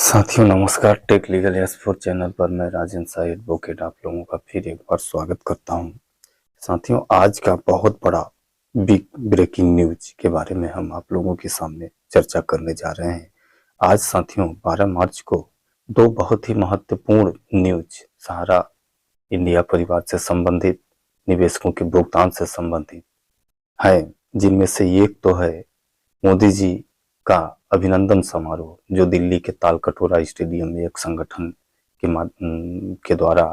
साथियों नमस्कार। Take legal explore channel पर मैं राजेंद्र शाह एडवोकेट आप लोगों का फिर एक बार स्वागत करता हूं। साथियों आज का बहुत बड़ा बिग ब्रेकिंग न्यूज के बारे में हम आप लोगों के सामने चर्चा करने जा रहे हैं। आज साथियों 12 मार्च को दो बहुत ही महत्वपूर्ण न्यूज सहारा इंडिया परिवार से संबंधित, निवेशकों के भुगतान से संबंधित है, जिनमें से एक तो है मोदी जी का अभिनंदन समारोह जो दिल्ली के तालकटोरा स्टेडियम में एक संगठन के द्वारा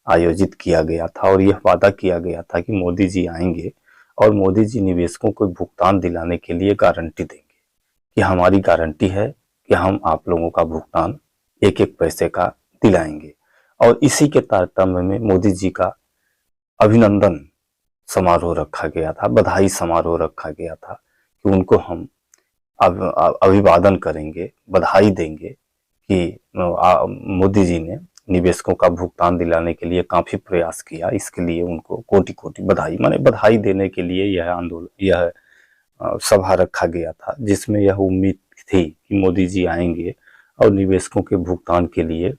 आयोजित किया गया था और यह वादा किया गया था कि मोदी जी आएंगे और मोदी जी निवेशकों को भुगतान दिलाने के लिए गारंटी देंगे कि हमारी गारंटी है कि हम आप लोगों का भुगतान एक एक पैसे का दिलाएंगे। और इसी के तारतम्य में मोदी जी का अभिनंदन समारोह रखा गया था, बधाई समारोह रखा गया था कि उनको हम अभिवादन करेंगे, बधाई देंगे कि मोदी जी ने निवेशकों का भुगतान दिलाने के लिए काफी प्रयास किया। इसके लिए उनको कोटि कोटि बधाई, माने बधाई देने के लिए यह आंदोलन, यह सभा रखा गया था, जिसमें यह उम्मीद थी कि मोदी जी आएंगे और निवेशकों के भुगतान के लिए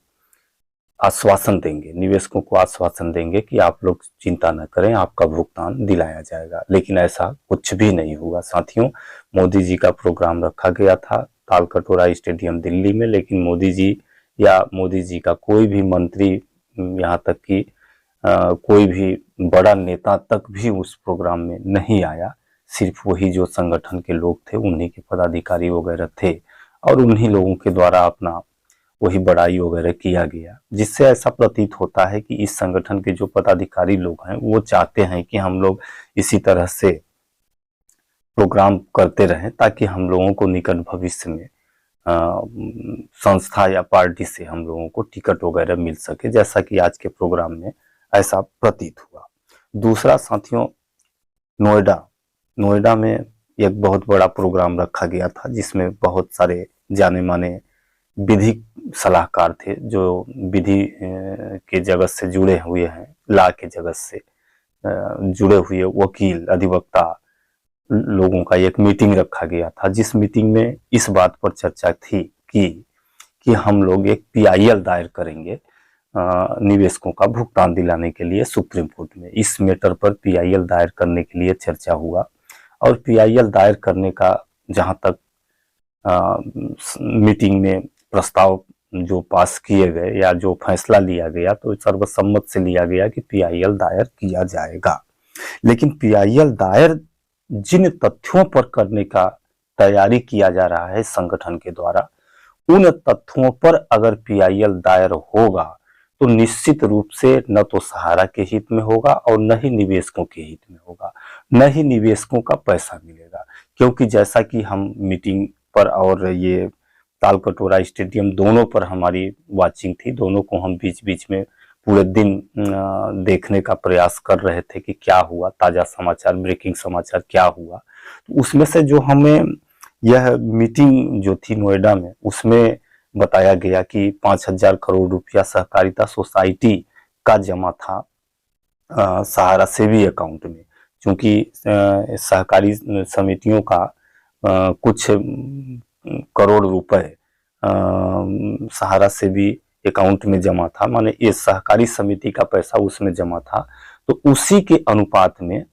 आश्वासन देंगे, निवेशकों को आश्वासन देंगे कि आप लोग चिंता न करें, आपका भुगतान दिलाया जाएगा। लेकिन ऐसा कुछ भी नहीं हुआ साथियों। मोदी जी का प्रोग्राम रखा गया था तालकटोरा स्टेडियम दिल्ली में, लेकिन मोदी जी या मोदी जी का कोई भी मंत्री, यहाँ तक कि कोई भी बड़ा नेता तक भी उस प्रोग्राम में नहीं आया। सिर्फ वही जो संगठन के लोग थे, उन्हीं के पदाधिकारी वगैरह थे और उन्हीं लोगों के द्वारा अपना वही बड़ाई वगैरह किया गया, जिससे ऐसा प्रतीत होता है कि इस संगठन के जो पदाधिकारी लोग हैं वो चाहते हैं कि हम लोग इसी तरह से प्रोग्राम करते रहें ताकि हम लोगों को निकट भविष्य में संस्था या पार्टी से हम लोगों को टिकट वगैरह मिल सके, जैसा कि आज के प्रोग्राम में ऐसा प्रतीत हुआ। दूसरा साथियों, नोएडा में एक बहुत बड़ा प्रोग्राम रखा गया था, जिसमें बहुत सारे जाने माने विधिक सलाहकार थे जो विधि के जगत से जुड़े हुए हैं, लॉ के जगत से जुड़े हुए वकील, अधिवक्ता लोगों का एक मीटिंग रखा गया था, जिस मीटिंग में इस बात पर चर्चा थी कि हम लोग एक पीआईएल दायर करेंगे निवेशकों का भुगतान दिलाने के लिए सुप्रीम कोर्ट में। इस मैटर पर पीआईएल दायर करने के लिए चर्चा हुआ और पीआईएल दायर करने का जहां तक मीटिंग में प्रस्ताव जो पास किए गए या जो फैसला लिया गया, तो सर्वसम्मत से लिया गया कि पीआईएल दायर किया जाएगा। लेकिन पीआईएल दायर जिन तथ्यों पर करने का तैयारी किया जा रहा है संगठन के द्वारा, उन तथ्यों पर अगर पीआईएल दायर होगा तो निश्चित रूप से न तो सहारा के हित में होगा और न ही निवेशकों के हित में होगा, न ही निवेशकों का पैसा मिलेगा। क्योंकि जैसा कि हम मीटिंग पर और ये तालकटोरा स्टेडियम दोनों पर हमारी वाचिंग थी, दोनों को हम बीच बीच में पूरे दिन देखने का प्रयास कर रहे थे कि क्या हुआ, ताजा समाचार, ब्रेकिंग समाचार क्या हुआ। तो उसमें से जो हमें यह मीटिंग जो थी नोएडा में, उसमें बताया गया कि 5,000 करोड़ रुपया सहकारिता सोसाइटी का जमा था सहारा सेवी अकाउंट में। क्योंकि सहकारी समितियों का कुछ करोड़ रुपए सहारा सेवी अकाउंट में जमा था, माने ये सहकारी समिति का पैसा उसमें जमा था। तो उसी के अनुपात में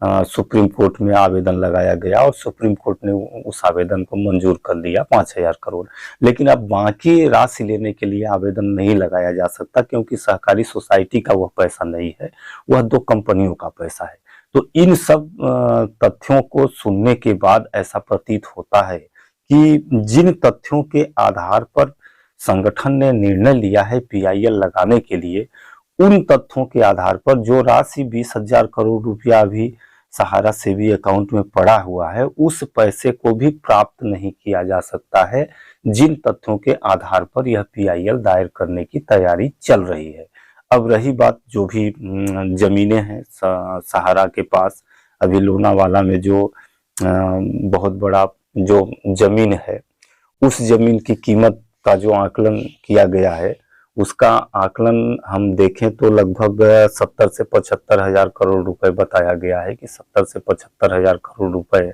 सुप्रीम कोर्ट में आवेदन लगाया गया और सुप्रीम कोर्ट ने उस आवेदन को मंजूर कर लिया 5,000 करोड़। लेकिन अब बाकी राशि लेने के लिए आवेदन नहीं लगाया जा सकता, क्योंकि सहकारी सोसाइटी का वह पैसा नहीं है, वह दो कंपनियों का पैसा है। तो इन सब तथ्यों को सुनने के बाद ऐसा प्रतीत होता है कि जिन तथ्यों के आधार पर संगठन ने निर्णय लिया है पीआईएल लगाने के लिए, उन तथ्यों के आधार पर जो राशि 20,000 करोड़ रुपया अभी सहारा सेवी अकाउंट में पड़ा हुआ है, उस पैसे को भी प्राप्त नहीं किया जा सकता है, जिन तथ्यों के आधार पर यह पीआईएल दायर करने की तैयारी चल रही है। अब रही बात जो भी जमीनें हैं सहारा के पास, अभी लोनावाला में जो बहुत बड़ा जो जमीन है, उस जमीन की कीमत का जो आकलन किया गया है, उसका आकलन हम देखें तो लगभग 70 से 75 हजार करोड़ रुपए बताया गया है कि 70 से 75 हजार करोड़ रुपए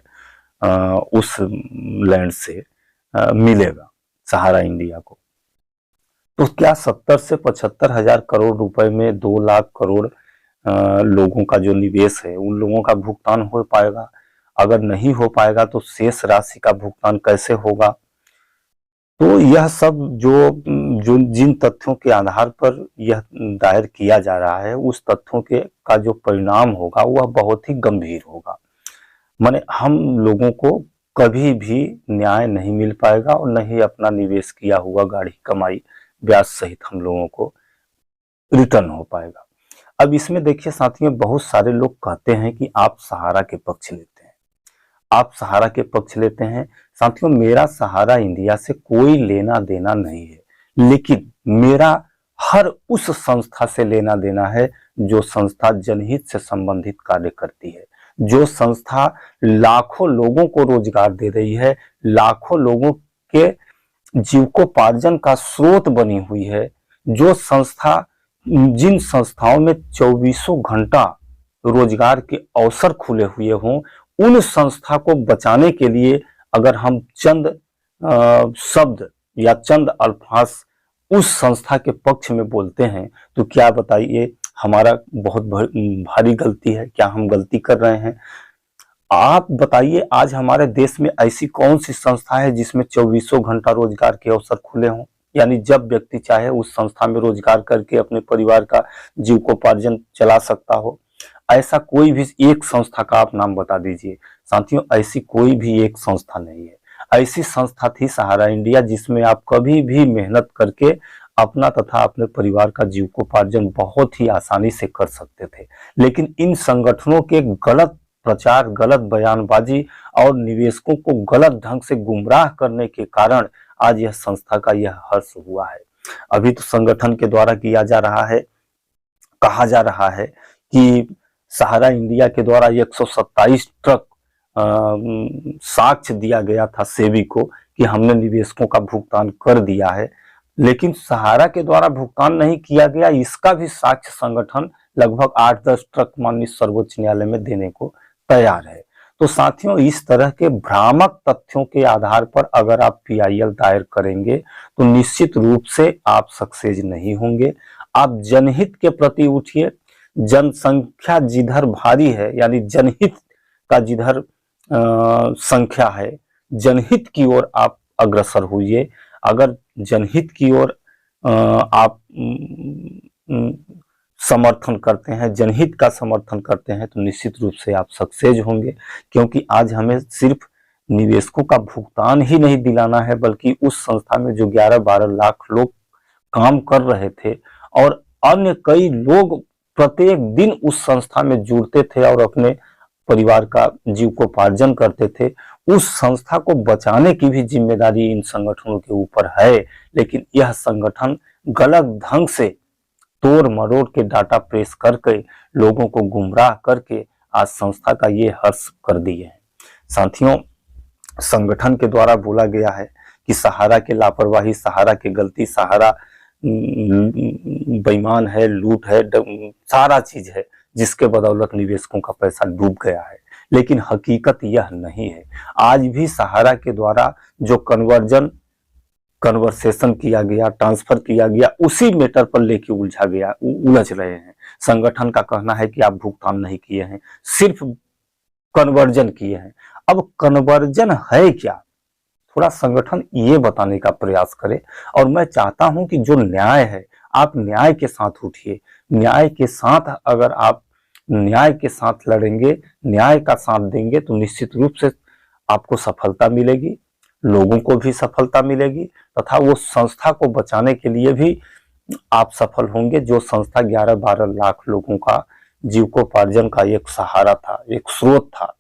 उस लैंड से मिलेगा सहारा इंडिया को। तो क्या 70 से 75 हजार करोड़ रुपए में 2 लाख करोड़ लोगों का जो निवेश है उन लोगों का भुगतान हो पाएगा? अगर नहीं हो पाएगा तो शेष राशि का भुगतान कैसे होगा? तो यह सब जो जिन तथ्यों के आधार पर यह दायर किया जा रहा है उस तथ्यों के का जो परिणाम होगा वह बहुत ही गंभीर होगा। माने हम लोगों को कभी भी न्याय नहीं मिल पाएगा और न ही अपना निवेश किया हुआ गाढ़ी कमाई ब्याज सहित हम लोगों को रिटर्न हो पाएगा। अब इसमें देखिए साथियों, बहुत सारे लोग कहते हैं कि आप सहारा के पक्ष लेते हैं, आप सहारा के पक्ष लेते हैं। साथियों, मेरा सहारा इंडिया से कोई लेना देना नहीं है, लेकिन मेरा हर उस संस्था से लेना देना है जो संस्था जनहित से संबंधित कार्य करती है, जो संस्था लाखों लोगों को रोजगार दे रही है, लाखों लोगों के जीविकोपार्जन का स्रोत बनी हुई है, जो संस्था जिन संस्थाओं में 24 घंटा रोजगार के अवसर खुले हुए हों, उन संस्था को बचाने के लिए अगर हम चंद शब्द या चंद अल्फाज उस संस्था के पक्ष में बोलते हैं तो क्या बताइए हमारा बहुत भारी गलती है? क्या हम गलती कर रहे हैं? आप बताइए, आज हमारे देश में ऐसी कौन सी संस्था है जिसमें 24 घंटा रोजगार के अवसर खुले हों? यानी जब व्यक्ति चाहे उस संस्था में रोजगार करके अपने परिवार का जीविकोपार्जन चला सकता हो। ऐसा कोई भी एक संस्था का आप नाम बता दीजिए। साथियों, ऐसी कोई भी एक संस्था नहीं है। ऐसी संस्था थी सहारा इंडिया, जिसमें आप कभी भी मेहनत करके अपना तथा अपने परिवार का जीविकोपार्जन बहुत ही आसानी से कर सकते थे। लेकिन इन संगठनों के गलत प्रचार, गलत बयानबाजी और निवेशकों को गलत ढंग से गुमराह करने के कारण आज यह संस्था का यह हर्ष हुआ है। अभी तो संगठन के द्वारा किया जा रहा है, कहा जा रहा है कि सहारा इंडिया के द्वारा 127 ट्रक साक्ष्य दिया गया था सेबी को कि हमने निवेशकों का भुगतान कर दिया है, लेकिन सहारा के द्वारा भुगतान नहीं किया गया, इसका भी साक्ष्य संगठन लगभग 8-10 ट्रक माननीय सर्वोच्च न्यायालय में देने को तैयार है। तो साथियों, इस तरह के भ्रामक तथ्यों के आधार पर अगर आप पीआईएल दायर करेंगे तो निश्चित रूप से आप सक्सेस नहीं होंगे। आप जनहित के प्रति उठिए। जनसंख्या जिधर भारी है, यानी जनहित का जिधर संख्या है, जनहित की ओर आप अग्रसर होइए। अगर जनहित की ओर आप समर्थन करते हैं, जनहित का समर्थन करते हैं, तो निश्चित रूप से आप सक्सेस होंगे। क्योंकि आज हमें सिर्फ निवेशकों का भुगतान ही नहीं दिलाना है, बल्कि उस संस्था में जो 11-12 लाख लोग काम कर रहे थे और अन्य कई लोग प्रत्येक दिन उस संस्था में जुड़ते थे और अपने परिवार का जीविकोपार्जन करते थे, उस संस्था को बचाने की भी जिम्मेदारी इन संगठनों के ऊपर है। लेकिन यह संगठन गलत ढंग से तोड़ मरोड़ के डाटा प्रेस करके लोगों को गुमराह करके आज संस्था का ये हर्ष कर दिए हैं। साथियों, संगठन के द्वारा बोला गया है कि सहारा के लापरवाही, सहारा की गलती, सहारा बेईमान है, लूट है, सारा चीज है जिसके बदौलत निवेशकों का पैसा डूब गया है। लेकिन हकीकत यह नहीं है। आज भी सहारा के द्वारा जो कन्वर्सेशन किया गया, ट्रांसफर किया गया, उसी मैटर पर लेके उलझ रहे हैं। संगठन का कहना है कि आप भुगतान नहीं किए हैं, सिर्फ कन्वर्जन किए हैं। अब कन्वर्जन है क्या, थोड़ा संगठन ये बताने का प्रयास करे। और मैं चाहता हूं कि जो न्याय है, आप न्याय के साथ उठिए। न्याय के साथ अगर आप न्याय के साथ लड़ेंगे, न्याय का साथ देंगे, तो निश्चित रूप से आपको सफलता मिलेगी, लोगों को भी सफलता मिलेगी, तथा वो संस्था को बचाने के लिए भी आप सफल होंगे। जो संस्था 11-12 लाख लोगों का जीविकोपार्जन का एक सहारा था, एक स्रोत था,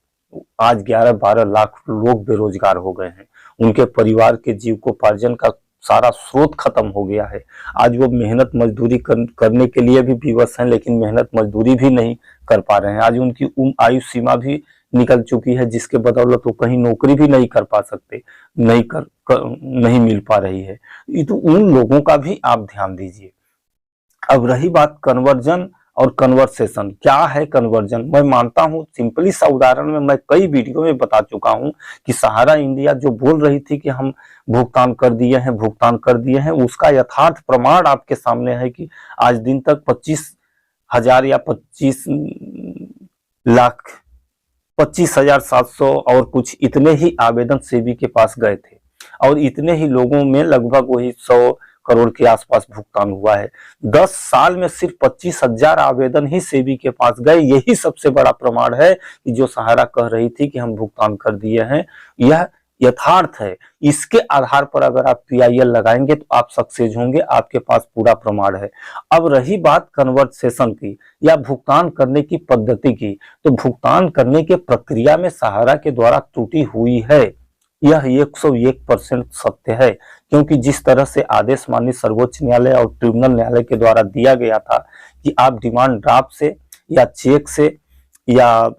आज 11-12 लाख लोग बेरोजगार हो गए हैं। उनके परिवार के जीविकोपार्जन का सारा स्रोत खत्म हो गया है। आज वो मेहनत मजदूरी करने के लिए भी विवश हैं, लेकिन मेहनत मजदूरी भी नहीं कर पा रहे हैं। आज उनकी आयु सीमा भी निकल चुकी है, जिसके बदौलत वो कहीं नौकरी भी नहीं कर पा सकते, नहीं मिल पा रही है। तो उन लोगों का भी आप ध्यान दीजिए। अब रही बात कन्वर्जन और कन्वर्सेशन क्या है। कन्वर्जन मैं मानता हूं, सिंपली सा उदाहरण में मैं कई वीडियो में बता चुका हूं कि सहारा इंडिया जो बोल रही थी कि हम भुगतान कर दिए हैं, भुगतान कर दिए हैं, उसका यथार्थ प्रमाण आपके सामने है कि आज दिन तक 25,000 या 25,700 और कुछ इतने ही आवेदन सेबी के पास गए थे और इतने ही लोगों में लगभग वही 100 करोड़ के आसपास भुगतान हुआ है। 10 साल में सिर्फ 25,000 आवेदन ही सेबी के पास गए। यही सबसे बड़ा प्रमाण है कि जो सहारा कह रही थी कि हम भुगतान कर दिए हैं, यह यथार्थ है। इसके आधार पर अगर आप पीआईएल लगाएंगे तो आप सक्सेस होंगे, आपके पास पूरा प्रमाण है। अब रही बात कन्वर्सेशन की या भुगतान करने की पद्धति की, तो भुगतान करने के प्रक्रिया में सहारा के द्वारा त्रुटि हुई है, यह 101% सत्य है। क्योंकि जिस तरह से आदेश माननीय सर्वोच्च न्यायालय और ट्रिब्यूनल न्यायालय के द्वारा दिया गया था कि आप डिमांड ड्राफ्ट से या चेक से या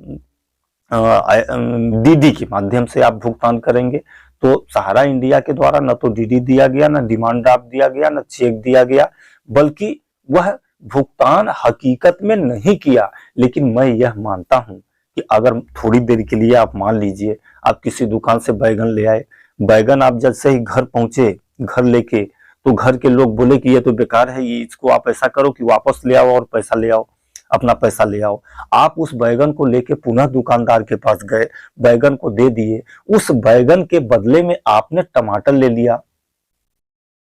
डीडी के माध्यम से आप भुगतान करेंगे, तो सहारा इंडिया के द्वारा न तो डीडी दिया गया, न डिमांड ड्राफ्ट दिया गया, न चेक दिया गया, बल्कि वह भुगतान हकीकत में नहीं किया। लेकिन मैं यह मानता हूं कि अगर थोड़ी देर के लिए आप मान लीजिए आप किसी दुकान से बैगन ले आए, बैगन आप जैसे ही घर पहुंचे, घर लेके, तो घर के लोग बोले कि ये तो बेकार है, ये इसको आप ऐसा करो कि वापस ले आओ और पैसा ले आओ, अपना पैसा ले आओ। आप उस बैगन को लेके पुनः दुकानदार के पास गए, बैगन को दे दिए, उस बैगन के बदले में आपने टमाटर ले लिया,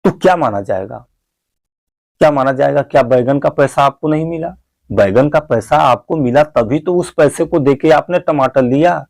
तो क्या माना जाएगा? क्या माना जाएगा? क्या बैगन का पैसा आपको नहीं मिला? बैगन का पैसा आपको मिला, तभी तो उस पैसे को देके आपने टमाटर लिया।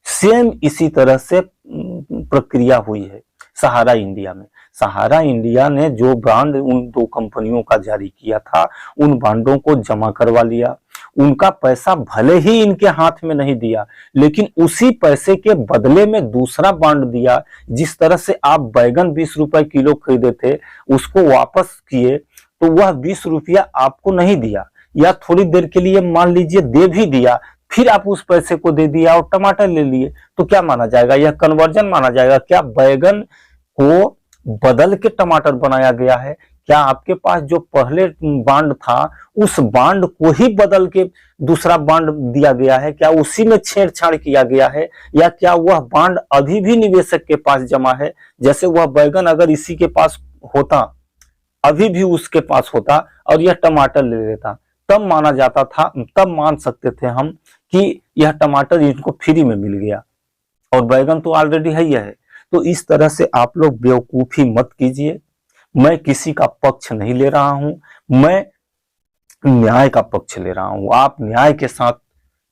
सेम इसी तरह से प्रक्रिया हुई है सहारा इंडिया में। सहारा इंडिया ने जो बॉन्ड उन 2 कंपनियों का जारी किया था, उन बॉन्डों को जमा करवा लिया। उनका पैसा भले ही इनके हाथ में नहीं दिया, लेकिन उसी पैसे के बदले में दूसरा बॉन्ड दिया। जिस तरह से आप बैगन 20 रुपए किलो खरीदे थे, उसको वापस किए, तो वह 20 रुपया आपको नहीं दिया, या थोड़ी देर के लिए मान लीजिए दे भी दिया, फिर आप उस पैसे को दे दिया और टमाटर ले लिए, तो क्या माना जाएगा? यह कन्वर्जन माना जाएगा। क्या बैगन को बदल के टमाटर बनाया गया है? क्या आपके पास जो पहले बॉन्ड था, उस बॉन्ड को ही बदल के दूसरा बॉन्ड दिया गया है? क्या उसी में छेड़छाड़ किया गया है? या क्या वह बॉन्ड अभी भी निवेशक के पास जमा है? जैसे वह बैगन अगर इसी के पास होता, अभी भी उसके पास होता और यह टमाटर ले लेता, तब माना जाता था, तब मान सकते थे हम कि यह टमाटर इनको फ्री में मिल गया और बैगन तो ऑलरेडी है ही है। तो इस तरह से आप लोग बेवकूफी मत कीजिए। मैं किसी का पक्ष नहीं ले रहा हूं, मैं न्याय का पक्ष ले रहा हूं। आप न्याय के साथ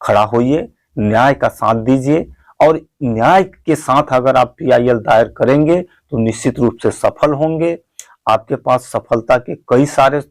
खड़ा होइए, न्याय का साथ दीजिए, और न्याय के साथ अगर आप पीआईएल दायर करेंगे तो निश्चित रूप से सफल होंगे। आपके पास सफलता के कई सारे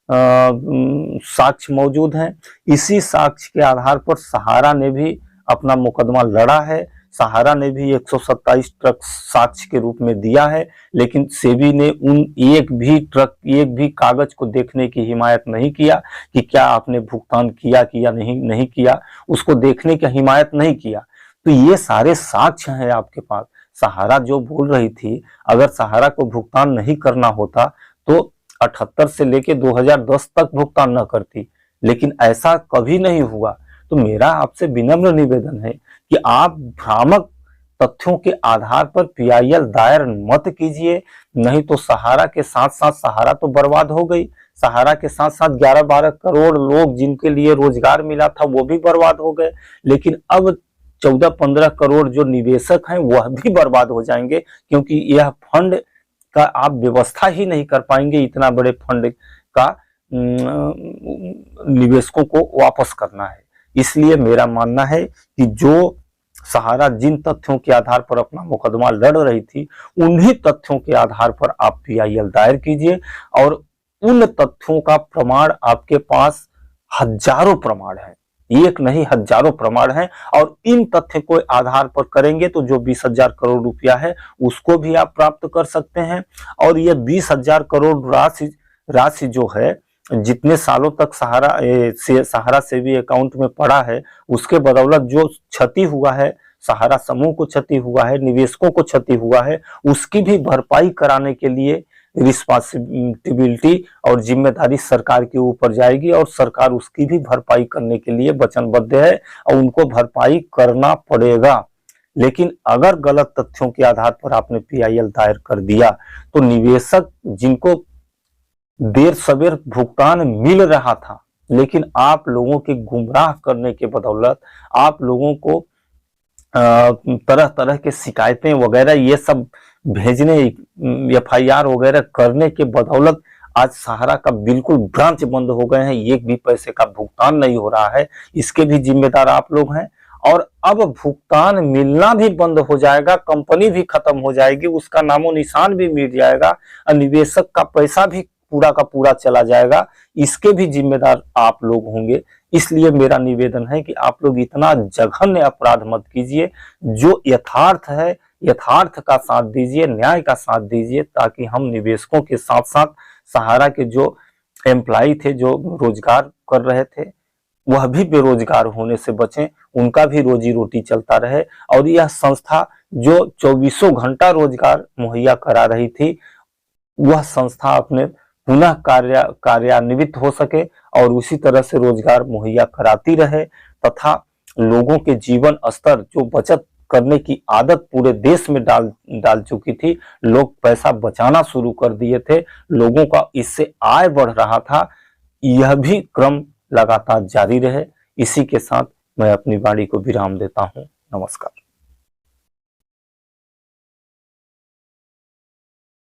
साक्ष्य मौजूद हैं। इसी साक्ष्य के आधार पर सहारा ने भी अपना मुकदमा लड़ा है। सहारा ने भी 127 ट्रक साक्ष्य के रूप में दिया है, लेकिन सेबी ने उन एक भी कागज को देखने की हिमायत नहीं किया कि क्या आपने भुगतान किया कि या नहीं किया, उसको देखने की हिमायत नहीं किया। तो ये सारे साक्ष्य हैं आपके पास। सहारा जो बोल रही थी, अगर सहारा को भुगतान नहीं करना होता तो 78 से लेके 2010 तक भुगतान न करती, लेकिन ऐसा कभी नहीं हुआ। तो मेरा आपसे विनम्र निवेदन है कि आप भ्रामक तथ्यों के आधार पर पीआईएल दायर मत कीजिए, नहीं तो सहारा के साथ साथ सहारा तो बर्बाद हो गई। सहारा के साथ साथ 11-12 करोड़ लोग जिनके लिए रोजगार मिला था वो भी बर्बाद हो गए। लेकिन अब 14-15 करोड़ जो निवेशक हैं वह भी बर्बाद हो जाएंगे, क्योंकि यह फंड का आप व्यवस्था ही नहीं कर पाएंगे। इतना बड़े फंड का निवेशकों को वापस करना है। इसलिए मेरा मानना है कि जो सहारा जिन तथ्यों के आधार पर अपना मुकदमा लड़ रही थी, उन्हीं तथ्यों के आधार पर आप पीआईएल दायर कीजिए, और उन तथ्यों का प्रमाण आपके पास हजारों प्रमाण है, एक नहीं हजारों प्रमाण है। और इन तथ्य को आधार पर करेंगे तो जो 20,000 करोड़ रुपया है उसको भी आप प्राप्त कर सकते हैं। और ये 20,000 करोड़ राशि जो है, जितने सालों तक सहारा सेवी अकाउंट में पड़ा है, उसके बदौलत जो क्षति हुआ है, सहारा समूह को क्षति हुआ है, निवेशकों को क्षति हुआ है, उसकी भी भरपाई कराने के लिए रिस्पॉन्सिबिलिटी और जिम्मेदारी सरकार के ऊपर जाएगी और सरकार उसकी भी भरपाई करने के लिए वचनबद्ध है और उनको भरपाई करना पड़ेगा। लेकिन अगर गलत तथ्यों के आधार पर आपने पीआईएल दायर कर दिया तो निवेशक जिनको देर सवेर भुगतान मिल रहा था, लेकिन आप लोगों के गुमराह करने के बदौलत, आप लोगों को तरह तरह के शिकायतें वगैरह ये सब भेजने, एफआईआर वगैरह करने के बदौलत आज सहारा का बिल्कुल ब्रांच बंद हो गए हैं, एक भी पैसे का भुगतान नहीं हो रहा है। इसके भी जिम्मेदार आप लोग हैं। और अब भुगतान मिलना भी बंद हो जाएगा, कंपनी भी खत्म हो जाएगी, उसका नामो निशान भी मिट जाएगा और निवेशक का पैसा भी पूरा का पूरा चला जाएगा। इसके भी जिम्मेदार आप लोग होंगे। इसलिए मेरा निवेदन है कि आप लोग इतना जघन्य अपराध मत कीजिए। जो यथार्थ है, यथार्थ का साथ दीजिए, न्याय का साथ दीजिए, ताकि हम निवेशकों के साथ साथ सहारा के जो एम्प्लॉय थे, जो रोजगार कर रहे थे, वह भी बेरोजगार होने से बचें, उनका भी रोजी रोटी चलता रहे। और यह संस्था जो 24 घंटा रोजगार मुहैया करा रही थी, वह संस्था अपने पुनः कार्यान्वित हो सके और उसी तरह से रोजगार मुहैया कराती रहे, तथा लोगों के जीवन स्तर, जो बचत करने की आदत पूरे देश में डाल चुकी थी, लोग पैसा बचाना शुरू कर दिए थे, लोगों का इससे आय बढ़ रहा था, यह भी क्रम लगातार जारी रहे। इसी के साथ मैं अपनी वाणी को विराम देता हूं। नमस्कार।